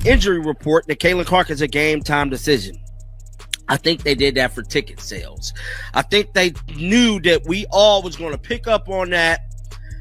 injury report that Caitlin Clark is a game time decision. I think they did that for ticket sales. I think they knew that we all was going to pick up on that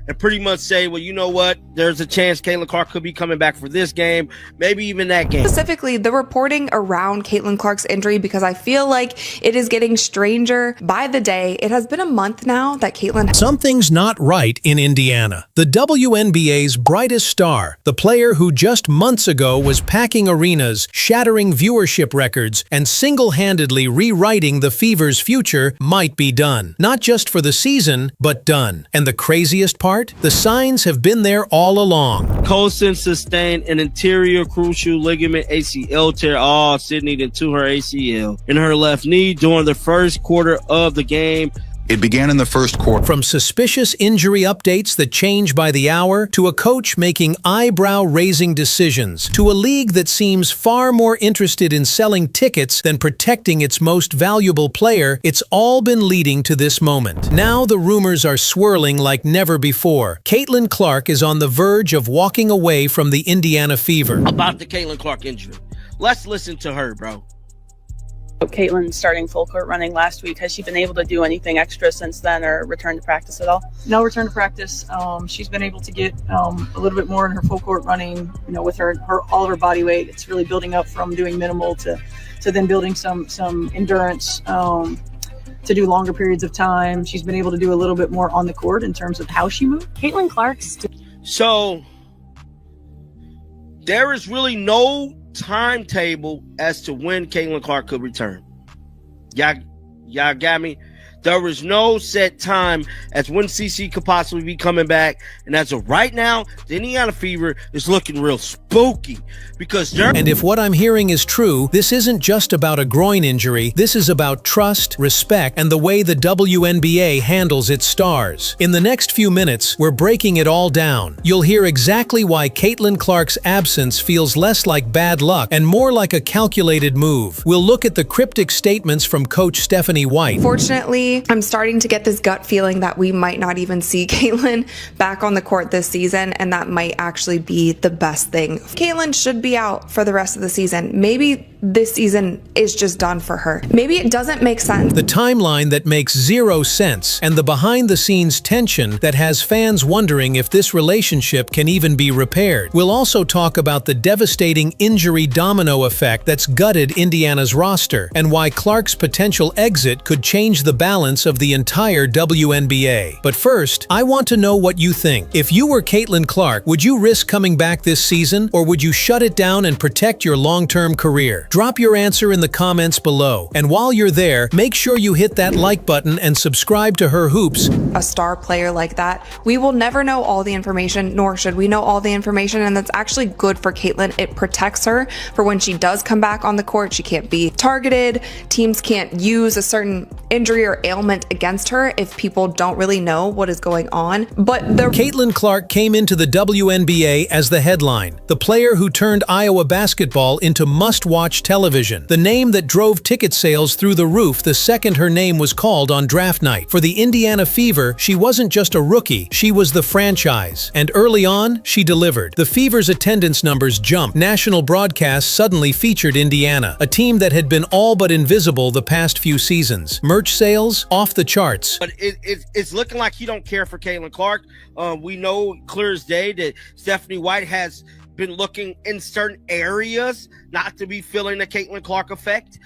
and pretty much say, well, you know what? There's a chance Caitlin Clark could be coming back for this game, maybe even that game. Specifically, the reporting around Caitlin Clark's injury, because I feel like it is getting stranger by the day. It has been a month now that Caitlin... Something's not right in Indiana. The WNBA's brightest star, the player who just months ago was packing arenas, shattering viewership records, and single-handedly rewriting the Fever's future, might be done. Not just for the season, but done. And the craziest part? The signs have been there all along. Colson sustained an anterior cruciate ligament ACL tear. Sydney then to her ACL in her left knee during the first quarter of the game. It began in the first quarter. From suspicious injury updates that change by the hour, to a coach making eyebrow-raising decisions, to a league that seems far more interested in selling tickets than protecting its most valuable player, it's all been leading to this moment. Now the rumors are swirling like never before. Caitlin Clark is on the verge of walking away from the Indiana Fever. About the Caitlin Clark injury. Let's listen to her, bro. Caitlin starting full court running last week. Has she been able to do anything extra since then or return to practice at all? No return to practice. She's been able to get a little bit more in her full court running, with her all of her body weight. It's really building up from doing minimal to then building some endurance to do longer periods of time. She's been able to do a little bit more on the court in terms of how she moved. Caitlin Clark's... So there is really no timetable as to when Caitlin Clark could return. Y'all got me? There was no set time as when CC could possibly be coming back. And as of right now, the Indiana Fever is looking real spooky because they're... And if what I'm hearing is true, this isn't just about a groin injury. This is about trust, respect, and the way the WNBA handles its stars. In the next few minutes, we're breaking it all down. You'll hear exactly why Caitlin Clark's absence feels less like bad luck and more like a calculated move. We'll look at the cryptic statements from Coach Stephanie White. Fortunately, I'm starting to get this gut feeling that we might not even see Caitlin back on the court this season, and that might actually be the best thing. Caitlin should be out for the rest of the season. Maybe this season is just done for her. Maybe it doesn't make sense. The timeline that makes zero sense, and the behind-the-scenes tension that has fans wondering if this relationship can even be repaired. We'll also talk about the devastating injury domino effect that's gutted Indiana's roster, and why Clark's potential exit could change the balance of the entire WNBA. But first, I want to know what you think. If you were Caitlin Clark, would you risk coming back this season, or would you shut it down and protect your long-term career? Drop your answer in the comments below. And while you're there, make sure you hit that like button and subscribe to Her Hoops. A star player like that, we will never know all the information, nor should we know all the information, and that's actually good for Caitlin. It protects her for when she does come back on the court. She can't be targeted. Teams can't use a certain injury or ailment against her if people don't really know what is going on. But Caitlin Clark came into the WNBA as the headline, the player who turned Iowa basketball into must-watch television, the name that drove ticket sales through the roof the second her name was called on draft night. For the Indiana Fever, she wasn't just a rookie, she was the franchise. And early on, she delivered. The Fever's attendance numbers jumped. National broadcasts suddenly featured Indiana, a team that had been all but invisible the past few seasons. Merch sales, off the charts. But it's looking like he don't care for Caitlin Clark. We know clear as day that Stephanie White has been looking in certain areas not to be feeling the Caitlin Clark effect.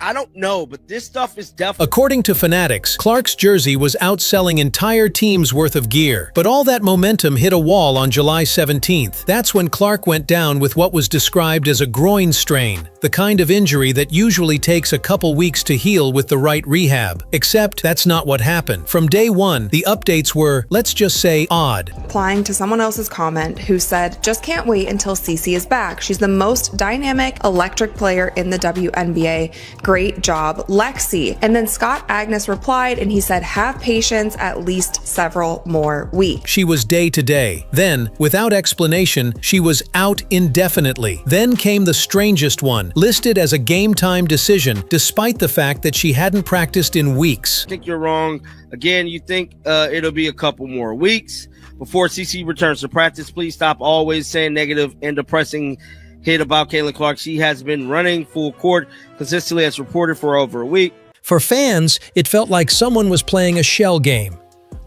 I don't know, but this stuff is definitely... According to Fanatics, Clark's jersey was outselling entire teams' worth of gear. But all that momentum hit a wall on July 17th. That's when Clark went down with what was described as a groin strain, the kind of injury that usually takes a couple weeks to heal with the right rehab. Except that's not what happened. From day one, the updates were, let's just say, odd. Replying to someone else's comment who said, just can't wait until CC is back. She's the most dynamic, electric player in the WNBA. Great job, Lexi. And then Scott Agnes replied and he said, have patience, at least several more weeks. She was day to day. Then, without explanation, she was out indefinitely. Then came the strangest one, listed as a game time decision, despite the fact that she hadn't practiced in weeks. I think you're wrong. Again, you think it'll be a couple more weeks before CC returns to practice. Please stop always saying negative and depressing hit about Caitlin Clark. She has been running full court consistently as reported for over a week. For fans, it felt like someone was playing a shell game.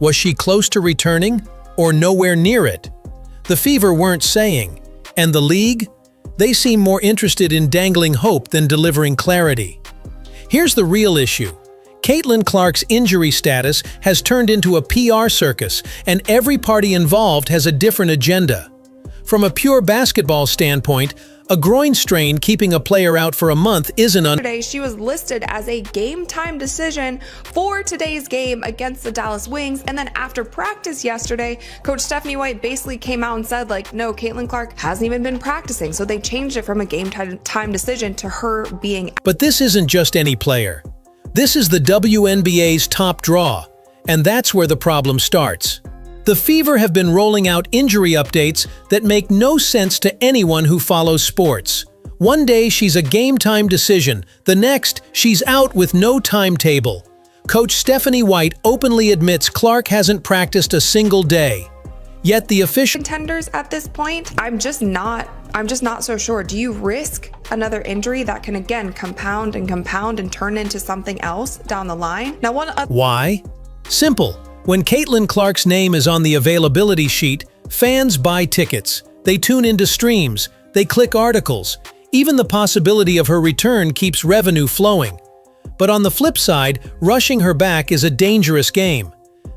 Was she close to returning or nowhere near it? The Fever weren't saying. And the league? They seem more interested in dangling hope than delivering clarity. Here's the real issue. Caitlin Clark's injury status has turned into a PR circus, and every party involved has a different agenda. From a pure basketball standpoint, a groin strain keeping a player out for a month isn't Today, she was listed as a game-time decision for today's game against the Dallas Wings, and then after practice yesterday, Coach Stephanie White basically came out and said, like, no, Caitlin Clark hasn't even been practicing, so they changed it from a game-time decision to her being. But this isn't just any player. This is the WNBA's top draw, and that's where the problem starts. The Fever have been rolling out injury updates that make no sense to anyone who follows sports. One day she's a game-time decision, the next she's out with no timetable. Coach Stephanie White openly admits Clark hasn't practiced a single day. Yet the official Contenders at this point, I'm just not so sure. Do you risk another injury that can again compound and turn into something else down the line? Now, Why? Simple. When Caitlin Clark's name is on the availability sheet, fans buy tickets. They tune into streams. They click articles. Even the possibility of her return keeps revenue flowing. But on the flip side, rushing her back is a dangerous game.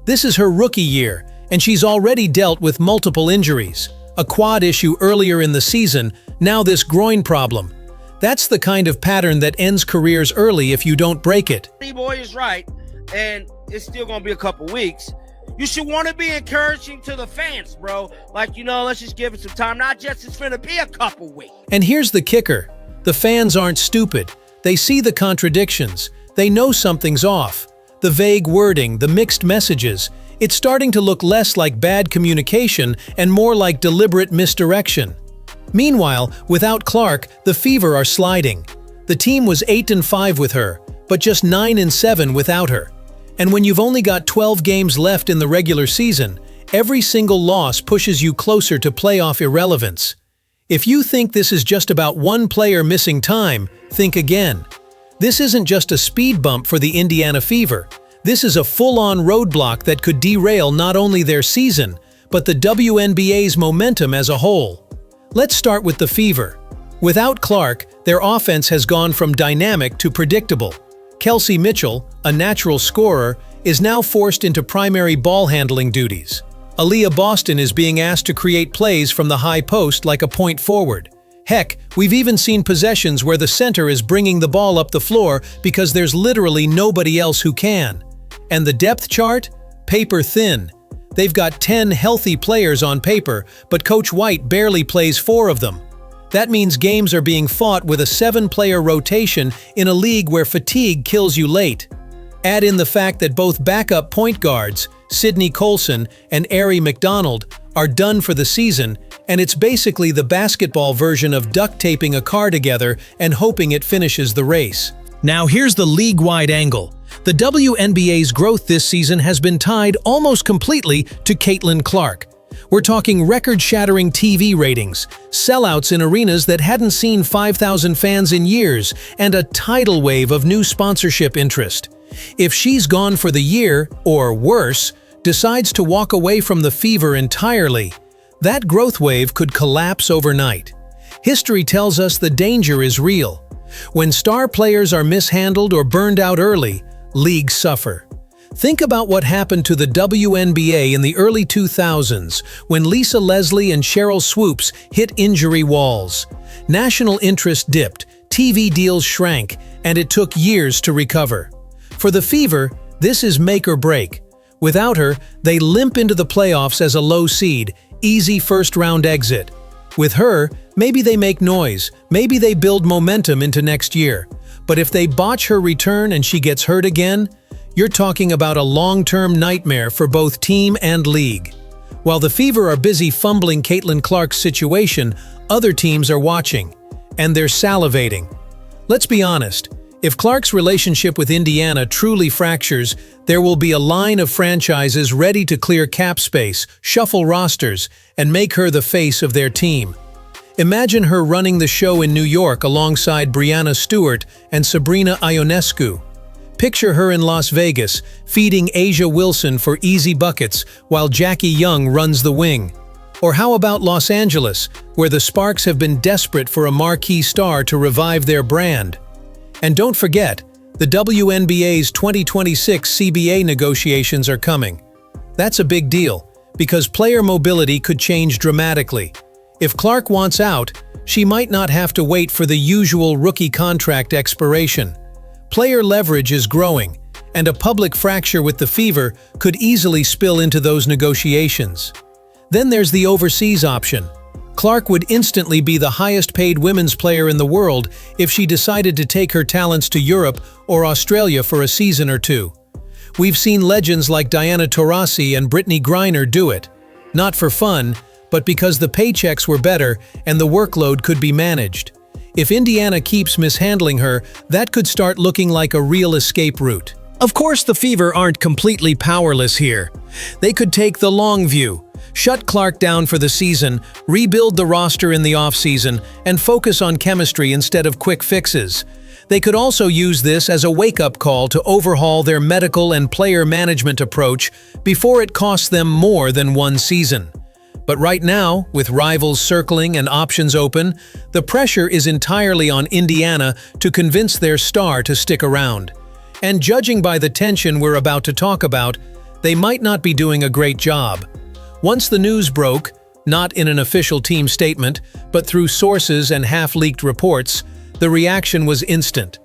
This is her rookie year, and she's already dealt with multiple injuries. A quad issue earlier in the season, now this groin problem. That's the kind of pattern that ends careers early if you don't break it. D-Boy is right, and it's still going to be a couple weeks. You should want to be encouraging to the fans, bro. Like, let's just give it some time. Not just it's going to be a couple weeks. And here's the kicker. The fans aren't stupid. They see the contradictions. They know something's off. The vague wording, the mixed messages. It's starting to look less like bad communication and more like deliberate misdirection. Meanwhile, without Clark, the Fever are sliding. The team was 8-5 with her, but just 9-7 without her. And when you've only got 12 games left in the regular season, every single loss pushes you closer to playoff irrelevance. If you think this is just about one player missing time, think again. This isn't just a speed bump for the Indiana Fever. This is a full-on roadblock that could derail not only their season, but the WNBA's momentum as a whole. Let's start with the Fever. Without Clark, their offense has gone from dynamic to predictable. Kelsey Mitchell, a natural scorer, is now forced into primary ball-handling duties. Aaliyah Boston is being asked to create plays from the high post like a point forward. Heck, we've even seen possessions where the center is bringing the ball up the floor because there's literally nobody else who can. And the depth chart? Paper thin. They've got 10 healthy players on paper, but Coach White barely plays 4 of them. That means games are being fought with a 7-player rotation in a league where fatigue kills you late. Add in the fact that both backup point guards, Sydney Colson and Aari McDonald, are done for the season, and it's basically the basketball version of duct taping a car together and hoping it finishes the race. Now here's the league-wide angle. The WNBA's growth this season has been tied almost completely to Caitlin Clark. We're talking record-shattering TV ratings, sellouts in arenas that hadn't seen 5,000 fans in years, and a tidal wave of new sponsorship interest. If she's gone for the year, or worse, decides to walk away from the Fever entirely, that growth wave could collapse overnight. History tells us the danger is real. When star players are mishandled or burned out early, leagues suffer. Think about what happened to the WNBA in the early 2000s when Lisa Leslie and Cheryl Swoops hit injury walls. National interest dipped, TV deals shrank, and it took years to recover. For the Fever, this is make or break. Without her, they limp into the playoffs as a low seed, easy first-round exit. With her, maybe they make noise, maybe they build momentum into next year. But if they botch her return and she gets hurt again, you're talking about a long-term nightmare for both team and league. While the Fever are busy fumbling Caitlin Clark's situation, other teams are watching, and they're salivating. Let's be honest, if Clark's relationship with Indiana truly fractures, there will be a line of franchises ready to clear cap space, shuffle rosters, and make her the face of their team. Imagine her running the show in New York alongside Brianna Stewart and Sabrina Ionescu. Picture her in Las Vegas, feeding Asia Wilson for easy buckets while Jackie Young runs the wing. Or how about Los Angeles, where the Sparks have been desperate for a marquee star to revive their brand? And don't forget, the WNBA's 2026 CBA negotiations are coming. That's a big deal, because player mobility could change dramatically. If Clark wants out, she might not have to wait for the usual rookie contract expiration. Player leverage is growing, and a public fracture with the Fever could easily spill into those negotiations. Then there's the overseas option. Clark would instantly be the highest-paid women's player in the world if she decided to take her talents to Europe or Australia for a season or two. We've seen legends like Diana Taurasi and Brittany Griner do it, not for fun, but because the paychecks were better and the workload could be managed. If Indiana keeps mishandling her, that could start looking like a real escape route. Of course, the Fever aren't completely powerless here. They could take the long view, shut Clark down for the season, rebuild the roster in the offseason, and focus on chemistry instead of quick fixes. They could also use this as a wake-up call to overhaul their medical and player management approach before it costs them more than one season. But right now, with rivals circling and options open, the pressure is entirely on Indiana to convince their star to stick around. And judging by the tension we're about to talk about, they might not be doing a great job. Once the news broke, not in an official team statement, but through sources and half-leaked reports, the reaction was instant.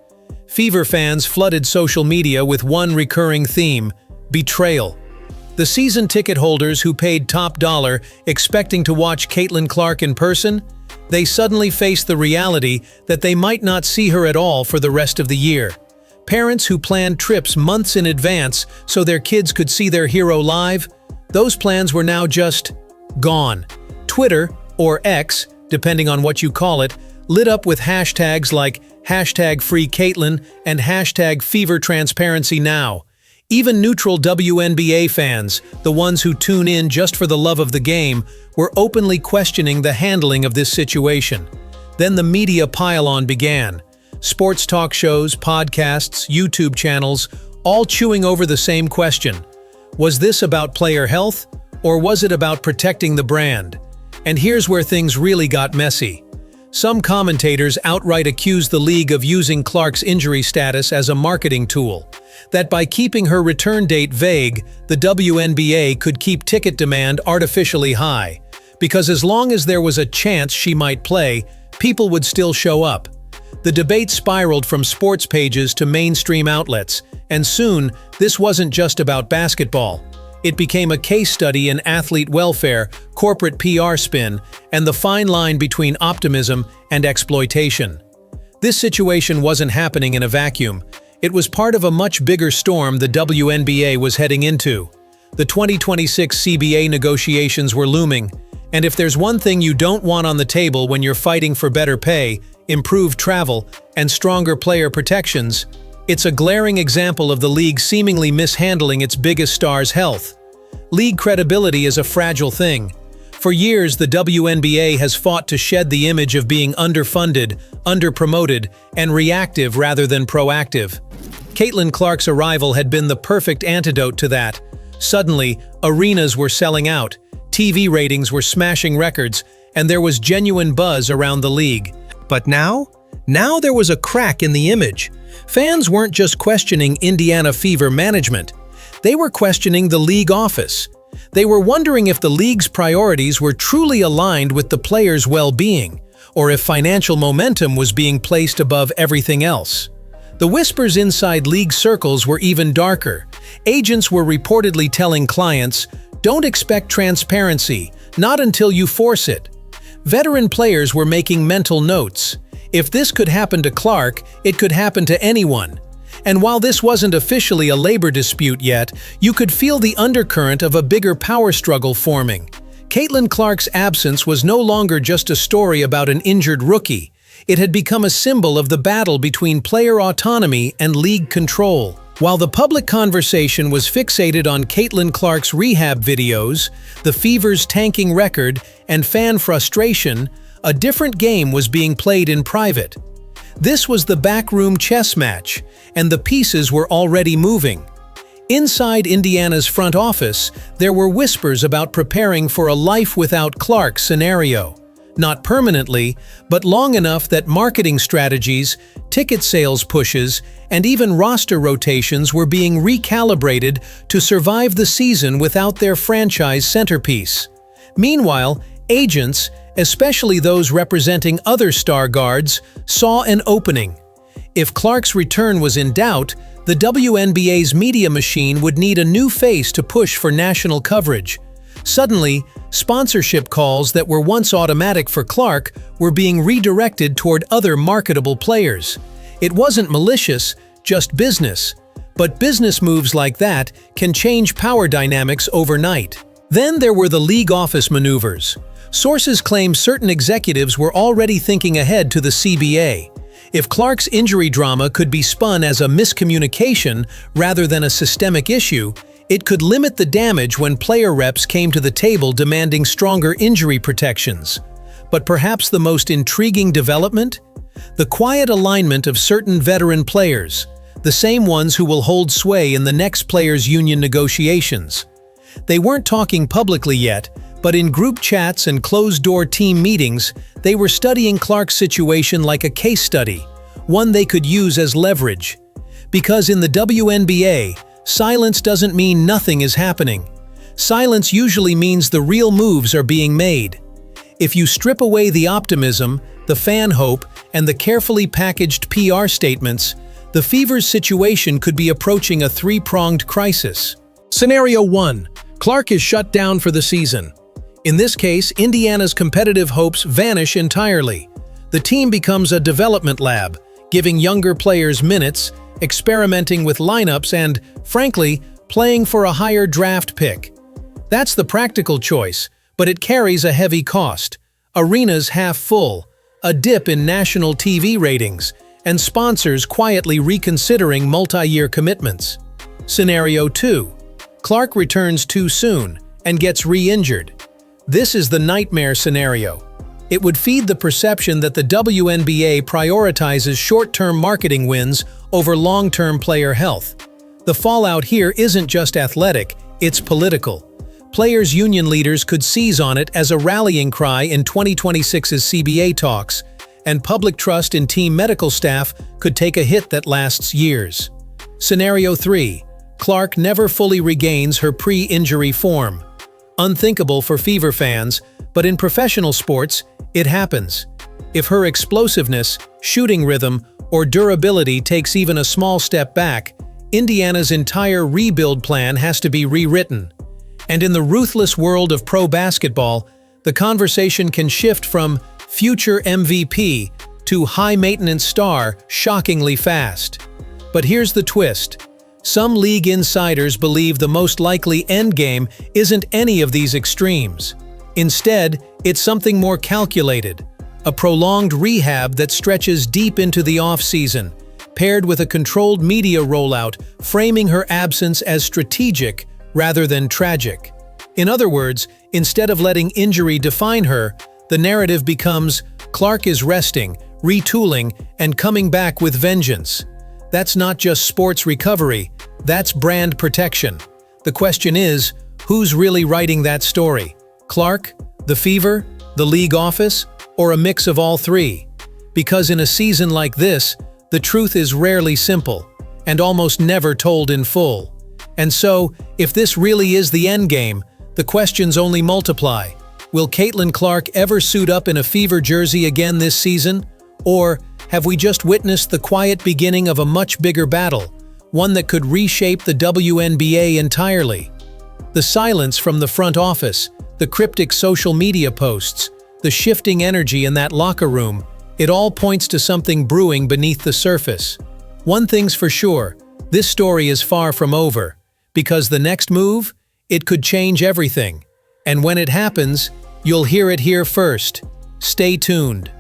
Fever fans flooded social media with one recurring theme: betrayal. The season ticket holders who paid top dollar expecting to watch Caitlin Clark in person, they suddenly faced the reality that they might not see her at all for the rest of the year. Parents who planned trips months in advance so their kids could see their hero live, those plans were now just gone. Twitter, or X, depending on what you call it, lit up with hashtags like #FreeCaitlin and #FeverTransparencyNow. Even neutral WNBA fans, the ones who tune in just for the love of the game, were openly questioning the handling of this situation. Then the media pile-on began. Sports talk shows, podcasts, YouTube channels, all chewing over the same question. Was this about player health, or was it about protecting the brand? And here's where things really got messy. Some commentators outright accused the league of using Clark's injury status as a marketing tool, that by keeping her return date vague, the WNBA could keep ticket demand artificially high, because as long as there was a chance she might play, people would still show up. The debate spiraled from sports pages to mainstream outlets, and soon, this wasn't just about basketball. It became a case study in athlete welfare, corporate PR spin, and the fine line between optimism and exploitation. This situation wasn't happening in a vacuum. It was part of a much bigger storm the WNBA was heading into. The 2026 CBA negotiations were looming, and if there's one thing you don't want on the table when you're fighting for better pay, improved travel, and stronger player protections, it's a glaring example of the league seemingly mishandling its biggest star's health. League credibility is a fragile thing. For years, the WNBA has fought to shed the image of being underfunded, underpromoted, and reactive rather than proactive. Caitlin Clark's arrival had been the perfect antidote to that. Suddenly, arenas were selling out, TV ratings were smashing records, and there was genuine buzz around the league. But now there was a crack in the image. Fans weren't just questioning Indiana Fever management. They were questioning the league office. They were wondering if the league's priorities were truly aligned with the players' well-being, or if financial momentum was being placed above everything else. The whispers inside league circles were even darker. Agents were reportedly telling clients, "Don't expect transparency, not until you force it." Veteran players were making mental notes. If this could happen to Clark, it could happen to anyone. And while this wasn't officially a labor dispute yet, you could feel the undercurrent of a bigger power struggle forming. Caitlin Clark's absence was no longer just a story about an injured rookie. It had become a symbol of the battle between player autonomy and league control. While the public conversation was fixated on Caitlin Clark's rehab videos, the Fever's tanking record, and fan frustration, A different game was being played in private. This was the backroom chess match, and the pieces were already moving. Inside Indiana's front office, there were whispers about preparing for a life without Clark scenario. Not permanently, but long enough that marketing strategies, ticket sales pushes, and even roster rotations were being recalibrated to survive the season without their franchise centerpiece. Meanwhile, agents, especially those representing other star guards, saw an opening. If Clark's return was in doubt, the WNBA's media machine would need a new face to push for national coverage. Suddenly, sponsorship calls that were once automatic for Clark were being redirected toward other marketable players. It wasn't malicious, just business. But business moves like that can change power dynamics overnight. Then there were the league office maneuvers. Sources claim certain executives were already thinking ahead to the CBA. If Clark's injury drama could be spun as a miscommunication rather than a systemic issue, it could limit the damage when player reps came to the table demanding stronger injury protections. But perhaps the most intriguing development? The quiet alignment of certain veteran players, the same ones who will hold sway in the next players' union negotiations. They weren't talking publicly yet, but in group chats and closed-door team meetings, they were studying Clark's situation like a case study, one they could use as leverage. Because in the WNBA, silence doesn't mean nothing is happening. Silence usually means the real moves are being made. If you strip away the optimism, the fan hope, and the carefully packaged PR statements, the Fever's situation could be approaching a three-pronged crisis. Scenario 1. Clark is shut down for the season. In this case, Indiana's competitive hopes vanish entirely. The team becomes a development lab, giving younger players minutes, experimenting with lineups, and, frankly, playing for a higher draft pick. That's the practical choice, but it carries a heavy cost. Arenas half full, a dip in national TV ratings, and sponsors quietly reconsidering multi-year commitments. Scenario 2. Clark returns too soon and gets re-injured. This is the nightmare scenario. It would feed the perception that the WNBA prioritizes short-term marketing wins over long-term player health. The fallout here isn't just athletic, it's political. Players' union leaders could seize on it as a rallying cry in 2026's CBA talks, and public trust in team medical staff could take a hit that lasts years. Scenario 3. Clark never fully regains her pre-injury form. Unthinkable for Fever fans, but in professional sports, it happens. If her explosiveness, shooting rhythm, or durability takes even a small step back, Indiana's entire rebuild plan has to be rewritten. And in the ruthless world of pro basketball, the conversation can shift from future MVP to high-maintenance star shockingly fast. But here's the twist. Some league insiders believe the most likely endgame isn't any of these extremes. Instead, it's something more calculated, a prolonged rehab that stretches deep into the off-season, paired with a controlled media rollout framing her absence as strategic rather than tragic. In other words, instead of letting injury define her, the narrative becomes Clark is resting, retooling, and coming back with vengeance. That's not just sports recovery, that's brand protection. The question is, who's really writing that story? Clark, the Fever, the league office, or a mix of all three? Because in a season like this, the truth is rarely simple, and almost never told in full. And so, if this really is the endgame, the questions only multiply. Will Caitlin Clark ever suit up in a Fever jersey again this season? Or have we just witnessed the quiet beginning of a much bigger battle, one that could reshape the WNBA entirely? The silence from the front office, the cryptic social media posts, the shifting energy in that locker room, it all points to something brewing beneath the surface. One thing's for sure, this story is far from over, because the next move, it could change everything. And when it happens, you'll hear it here first. Stay tuned.